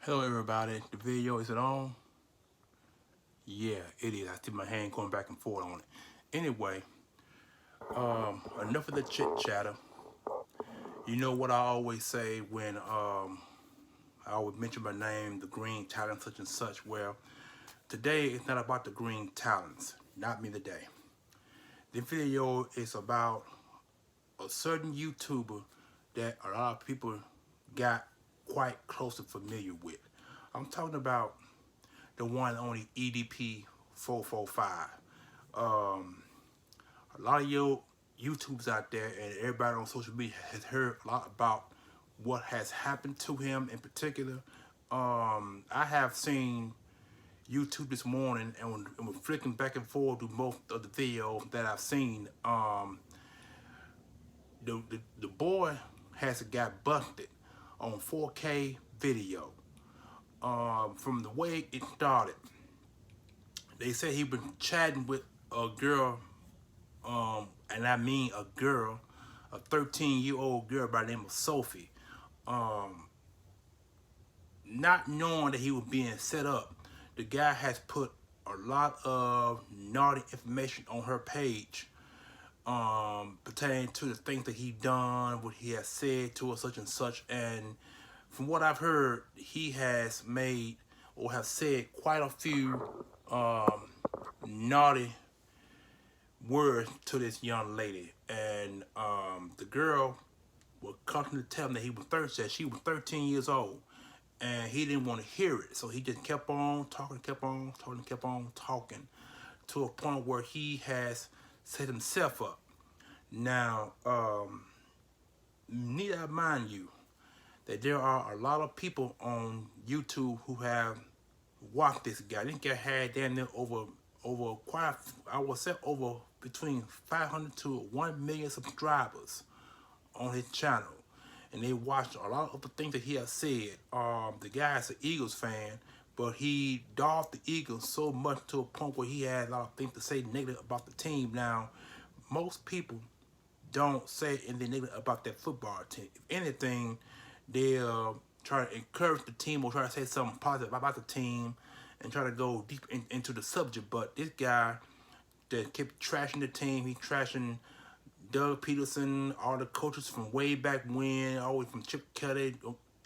Hello everybody, the video, is it on? Yeah, it is. I see my hand going back and forth on it. Anyway, enough of the chit chatter. You know what I always say when I always mention my name, the green talent such and such. Well, today it's not about the green talents, not me today. The video is about a certain YouTuber that a lot of people got quite close and familiar with. I'm talking about the one and only EDP 445. Um, a lot of your YouTubers out there and everybody on social media has heard a lot about what has happened to him in particular. I have seen YouTube this morning and when flicking back and forth to most of the videos that I've seen, the boy has got busted on 4K video. From the way it started, they said he been chatting with a girl, and I mean a girl, a 13-year-old girl by the name of Sophie. Um, Not knowing that he was being set up, the guy has put a lot of naughty information on her page, pertaining to the things that he done, what he has said to her, such and such. And from what I've heard, he has made or have said quite a few naughty words to this young lady. And the girl was constantly telling that he was 30, that she was 13 years old. And he didn't want to hear it. So he just kept on talking, kept on talking, kept on talking to a point where he has set himself up. Now, need I mind you that there are a lot of people on YouTube who have watched this guy. This guy had damn near over quite, I would say over between 500 to 1 million subscribers on his channel. And they watched a lot of the things that he has said. The guy is an Eagles fan, but he dogged the Eagles so much to a point where he had a lot of things to say negative about the team. Now, most people don't say anything negative about that football team. If anything, they'll try to encourage the team or try to say something positive about the team and try to go deep into the subject. But this guy that kept trashing the team, he trashing Doug Peterson, all the coaches from way back when, all the way from Chip Kelly,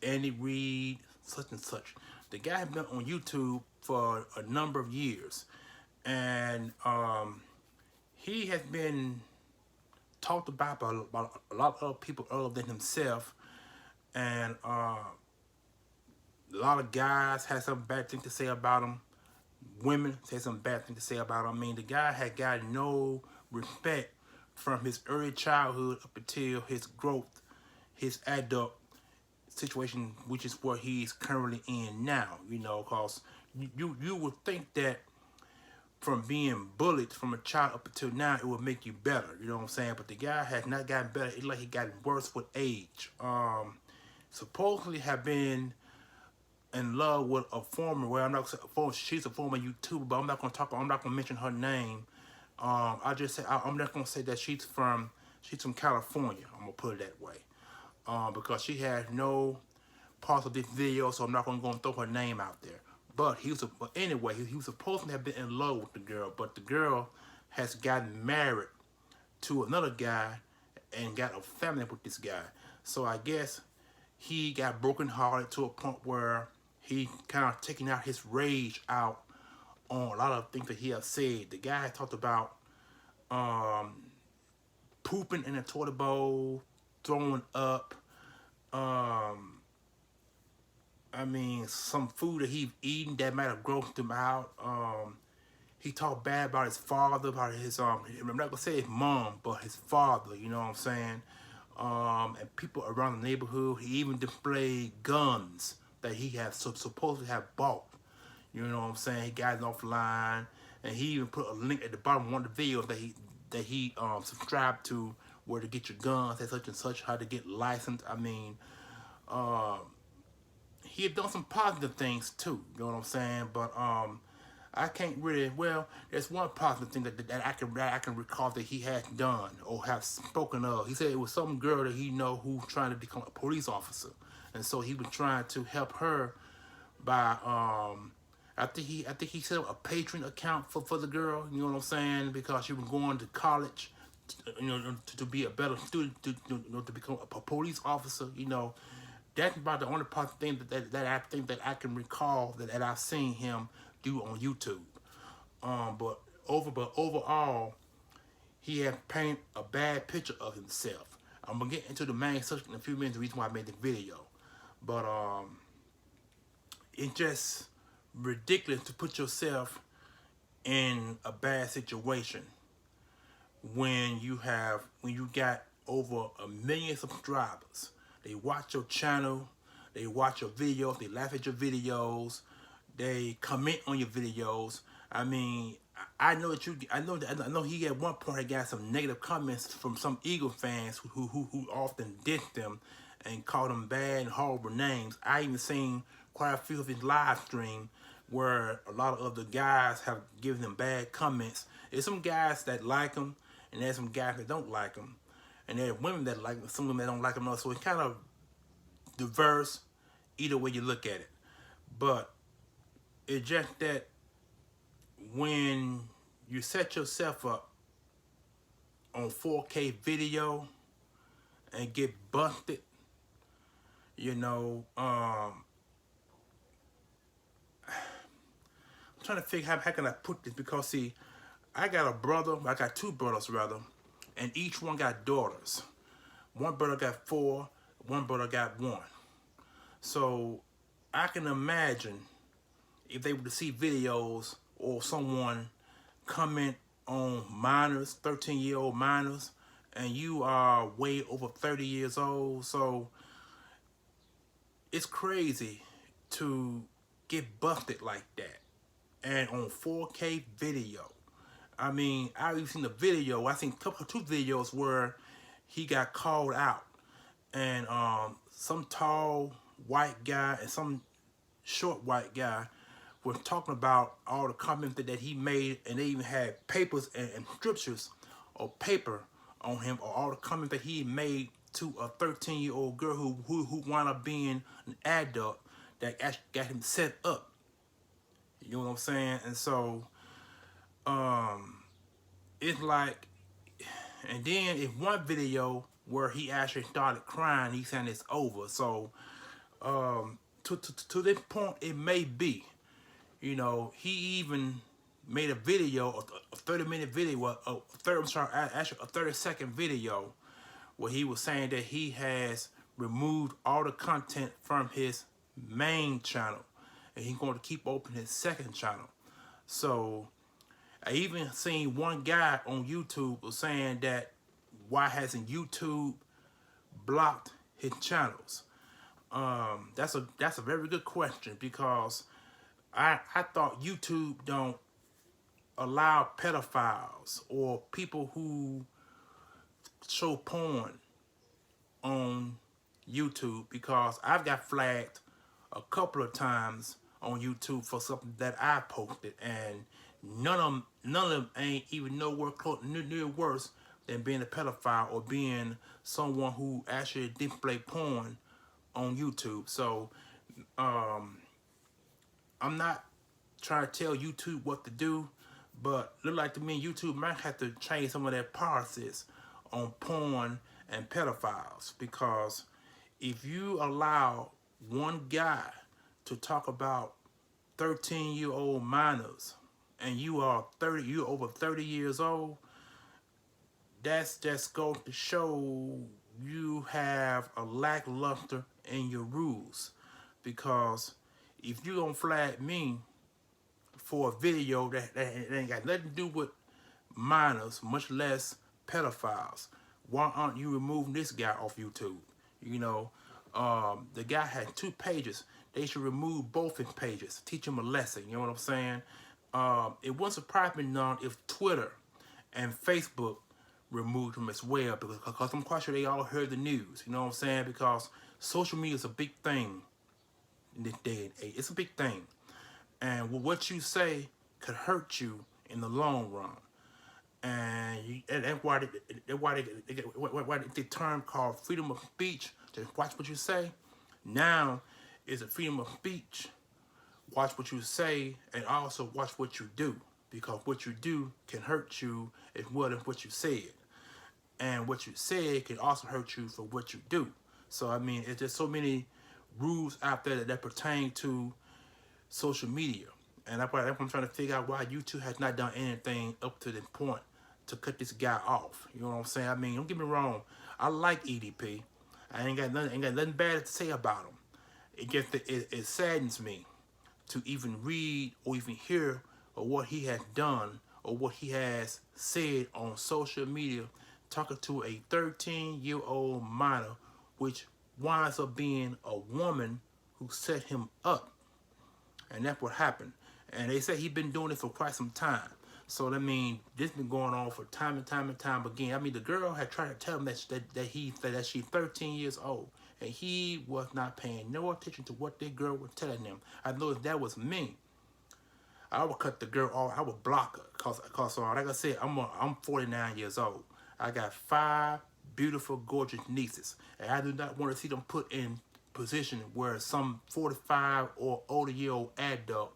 Andy Reid, such and such. The guy has been on YouTube for a number of years, and he has been talked about by a lot of other people other than himself, and a lot of guys had some bad things to say about him. Women say some bad things to say about him. I mean, the guy had got no respect from his early childhood up until his growth, his adult situation, which is what he's currently in now. You know, because you would think that from being bullied from a child up until now, it would make you better. You know what I'm saying? But the guy has not gotten better. It's like he gotten worse with age. Supposedly have been in love with a former, well, I'm not saying she's a former YouTuber, but I'm not gonna mention her name. I just say I'm not gonna say that she's from California. I'm gonna put it that way, because she had no parts of this video, so I'm not gonna go and throw her name out there. But anyway, he was supposed to have been in love with the girl, but the girl has gotten married to another guy and got a family with this guy. So I guess he got brokenhearted to a point where he kind of taking out his rage out on a lot of things that he has said. The guy talked about pooping in a toilet bowl, throwing up, I mean, some food that he's eaten that might have grossed him out. He talked bad about his father, about his, I'm not gonna say his mom, but his father, you know what I'm saying? And people around the neighborhood. He even displayed guns that he had supposedly have bought. You know what I'm saying? He got it offline, and he even put a link at the bottom of one of the videos that he subscribed to, where to get your guns, and such, how to get licensed. I mean, he had done some positive things too. You know what I'm saying? But I can't really. Well, there's one positive thing that I can recall that he has done or have spoken of. He said it was some girl that he know who's trying to become a police officer, and so he was trying to help her by I think he set up a Patreon account for the girl. You know what I'm saying? Because she was going to college, to be a better student, to become a police officer. That's about the only part thing that I think that I can recall that I've seen him do on YouTube. But overall, he had painted a bad picture of himself. I'm gonna get into the main subject in a few minutes. The reason why I made the video, but it's just ridiculous to put yourself in a bad situation when you got over 1 million subscribers. They watch your channel, they watch your videos, they laugh at your videos, they comment on your videos. I mean, I know he at one point had got some negative comments from some Eagle fans who often dissed them and called them bad and horrible names. I even seen quite a few of his live stream where a lot of the guys have given him bad comments. There's some guys that like him, and there's some guys that don't like him, and there are women that like him, some women that don't like him. So it's kind of diverse either way you look at it. But it's just that when you set yourself up on 4K video and get busted, I'm trying to figure how can I put this, because see, I got two brothers rather, and each one got daughters. One brother got 4, one brother got 1. So I can imagine if they were to see videos or someone comment on minors, 13-year-old minors, and you are way over 30 years old. So it's crazy to get busted like that, and on 4K video. I mean, I've even seen the video. I seen two videos where he got called out, and some tall white guy and some short white guy were talking about all the comments that he made, and they even had papers and scriptures or paper on him, or all the comments that he made to a 13-year-old girl who wound up being an adult that actually got him set up. You know what I'm saying? And so it's like, and then in one video where he actually started crying, he saying it's over. So to this point, it may be. He even made a video, a 30-minute video, a 30-second video, where he was saying that he has removed all the content from his main channel, and he's going to keep open his second channel. So I even seen one guy on YouTube was saying that why hasn't YouTube blocked his channels? That's a very good question, because I thought YouTube don't allow pedophiles or people who show porn on YouTube, because I've got flagged a couple of times on YouTube for something that I posted, and none of them ain't even nowhere close, near worse than being a pedophile or being someone who actually display porn on YouTube. So I'm not trying to tell YouTube what to do, but look like to me YouTube might have to change some of their policies on porn and pedophiles, because if you allow one guy to talk about 13-year-old minors and you're over 30 years old, that's just going to show you have a lackluster in your rules. Because if you don't flag me for a video that ain't got nothing to do with minors, much less pedophiles, why aren't you removing this guy off YouTube? The guy had 2 pages. They should remove both his pages, teach him a lesson. You know what I'm saying? It wouldn't surprise me none if Twitter and Facebook removed him as well, because I'm quite sure they all heard the news. You know what I'm saying? Because social media is a big thing in this day and age. It's a big thing. And what you say could hurt you in the long run. And that's why the term called freedom of speech, just watch what you say. Now is a freedom of speech watch what you say and also watch what you do, because what you do can hurt you as well as what you said, and what you said can also hurt you for what you do. So I mean, it's just so many rules out there that pertain to social media, and that's why I'm trying to figure out why YouTube has not done anything up to the point to cut this guy off. You know what I'm saying? I mean, don't get me wrong, I like EDP. I ain't got nothing bad to say about him. It saddens me to even read or even hear of what he has done or what he has said on social media, talking to a 13-year-old minor, which winds up being a woman who set him up. And that's what happened. And they say he's been doing it for quite some time. So I mean, this been going on for time and time and time again. I mean, the girl had tried to tell him that she's 13 years old, and he was not paying no attention to what that girl was telling him. I know if that was me, I would cut the girl off. I would block her, cause like I said, I'm 49 years old. I got 5 beautiful, gorgeous nieces, and I do not want to see them put in position where some 45 or older year old adult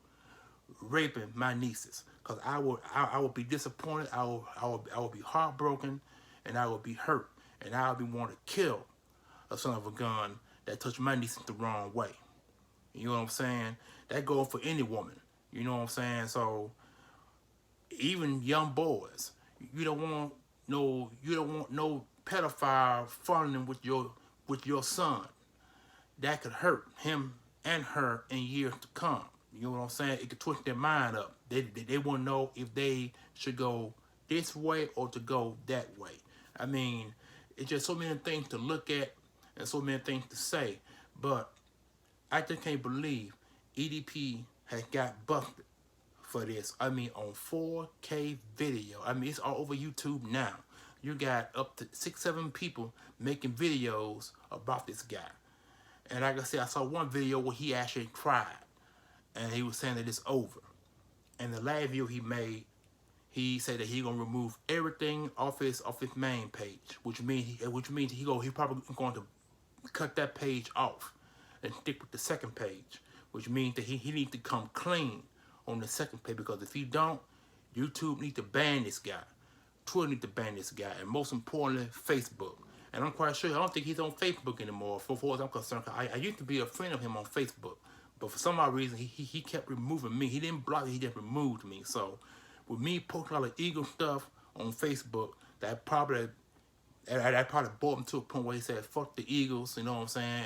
raping my nieces, because I would be disappointed. I would be heartbroken, and I would be hurt, and I would be wanting to kill a son of a gun that touched my nieces the wrong way. You know what I'm saying? That goes for any woman. You know what I'm saying? So even young boys, you don't want no pedophile falling with your son. That could hurt him and her in years to come. You know what I'm saying? It could twist their mind up. They want to know if they should go this way or to go that way. I mean, it's just so many things to look at and so many things to say. But I just can't believe EDP has got busted for this. I mean, on 4K video. I mean, it's all over YouTube now. You got up to 6-7 people making videos about this guy. And like I said, I saw one video where he actually cried, and he was saying that it's over. And the last video he made, he said that he gonna remove everything off his main page, which means he probably going to cut that page off and stick with the second page, which means that he needs to come clean on the second page, because if he don't, YouTube need to ban this guy, Twitter need to ban this guy, and most importantly, Facebook. And I'm quite sure, I don't think he's on Facebook anymore, for as I'm concerned. I used to be a friend of him on Facebook, but for some odd reason, he kept removing me. He didn't block me, he just removed me. So with me posting all the Eagle stuff on Facebook, that probably brought him to a point where he said, fuck the Eagles, you know what I'm saying,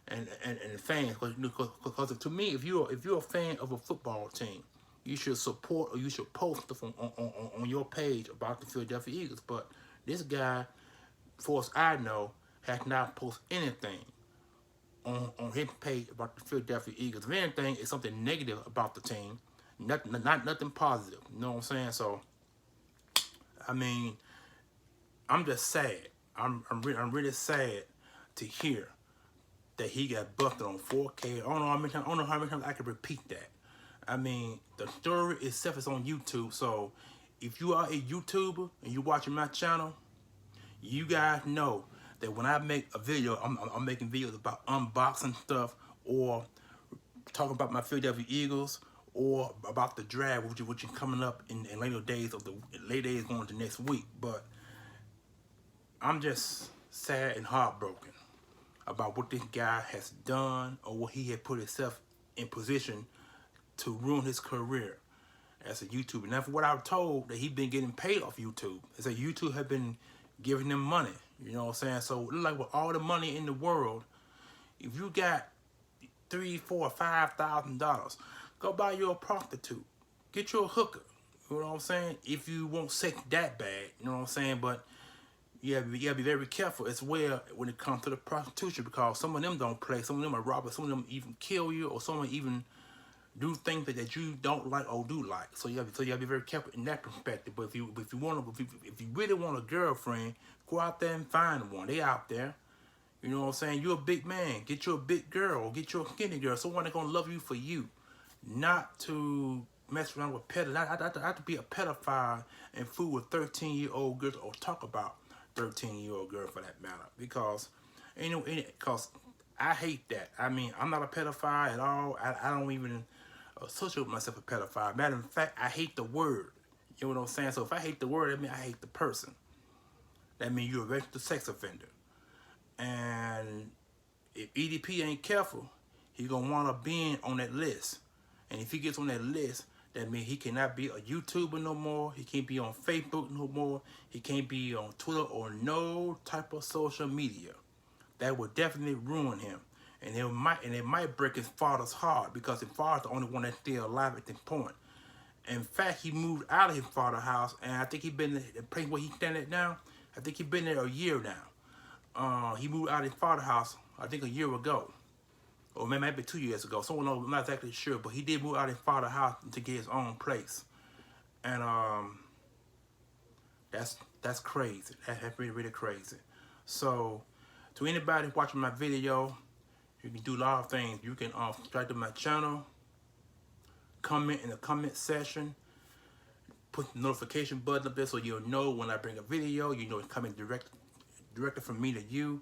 and the fans. Because to me, if you're a fan of a football team, you should support or you should post stuff on your page about the Philadelphia Eagles. But this guy, for as I know, has not posted anything on his page about the Philadelphia Eagles. If anything, it's something negative about the team, nothing positive. You know what I'm saying? So, I mean, I'm just sad. I'm really sad to hear that he got busted on 4K. I don't know how many times I can repeat that. I mean, the story itself is on YouTube. So, if you are a YouTuber and you're watching my channel, you guys know that when I make a video, I'm making videos about unboxing stuff or talking about my Philadelphia Eagles or about the draft, which is coming up in later days going to next week. But I'm just sad and heartbroken about what this guy has done or what he had put himself in position to ruin his career as a YouTuber. Now, for what I was told, that he's been getting paid off YouTube. It's like YouTube have been giving him money. You know what I'm saying? So, it look like with all the money in the world, if you got $3,000, $4,000, $5,000, go buy you a prostitute. Get you a hooker. You know what I'm saying? If you want sex that bad, you know what I'm saying? But you gotta be very careful as well when it comes to the prostitution, because some of them don't play. Some of them are robbers. Some of them even kill you, or some of them even do things that you don't like or do like. So you gotta be very careful in that perspective. But if you really want a girlfriend, go out there and find one. They out there. You know what I'm saying? You're a big man. Get you a big girl. Get you a skinny girl. Someone that's gonna love you for you, not to mess around with pedophiles. I have to be a pedophile and fool with 13-year-old girls, or talk about 13-year-old girl for that matter. Because because I hate that. I mean, I'm not a pedophile at all. I don't even associate myself a pedophile. Matter of fact, I hate the word. You know what I'm saying? So if I hate the word, that means I hate the person. That means you're a registered sex offender. And if EDP ain't careful, he gonna want to be on that list. And if he gets on that list, that means he cannot be a YouTuber no more. He can't be on Facebook no more. He can't be on Twitter or no type of social media. That would definitely ruin him. And it might break his father's heart, because his father's the only one that's still alive at this point. In fact, he moved out of his father's house, and I think he been the place where he's standing now. I think he been there a year now. He moved out of his father's house, I think a year ago, or maybe 2 years ago. Someone knows, I'm not exactly sure, but he did move out of his father's house to get his own place, and that's crazy. That's really, really crazy. So, to anybody watching my video, you can do a lot of things. You can subscribe to my channel, comment in the comment section, put the notification button up there so you'll know when I bring a video. You know it's coming directly from me to you.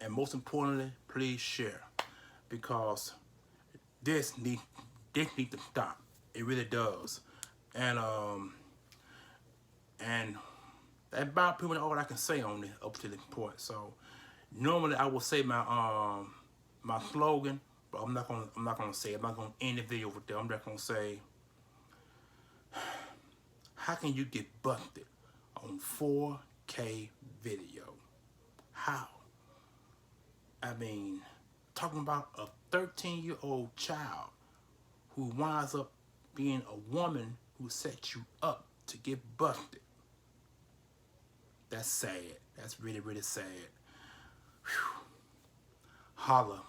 And most importantly, please share, because this need to stop. It really does. And that about pretty much all I can say on this up to this point. So normally I will say my my slogan, but I'm not gonna say it. I'm not gonna end the video with that. I'm just gonna say, how can you get busted on 4K video? How? I mean, talking about a 13-year-old child who winds up being a woman who sets you up to get busted. That's sad. That's really, really sad. Whew. Holla.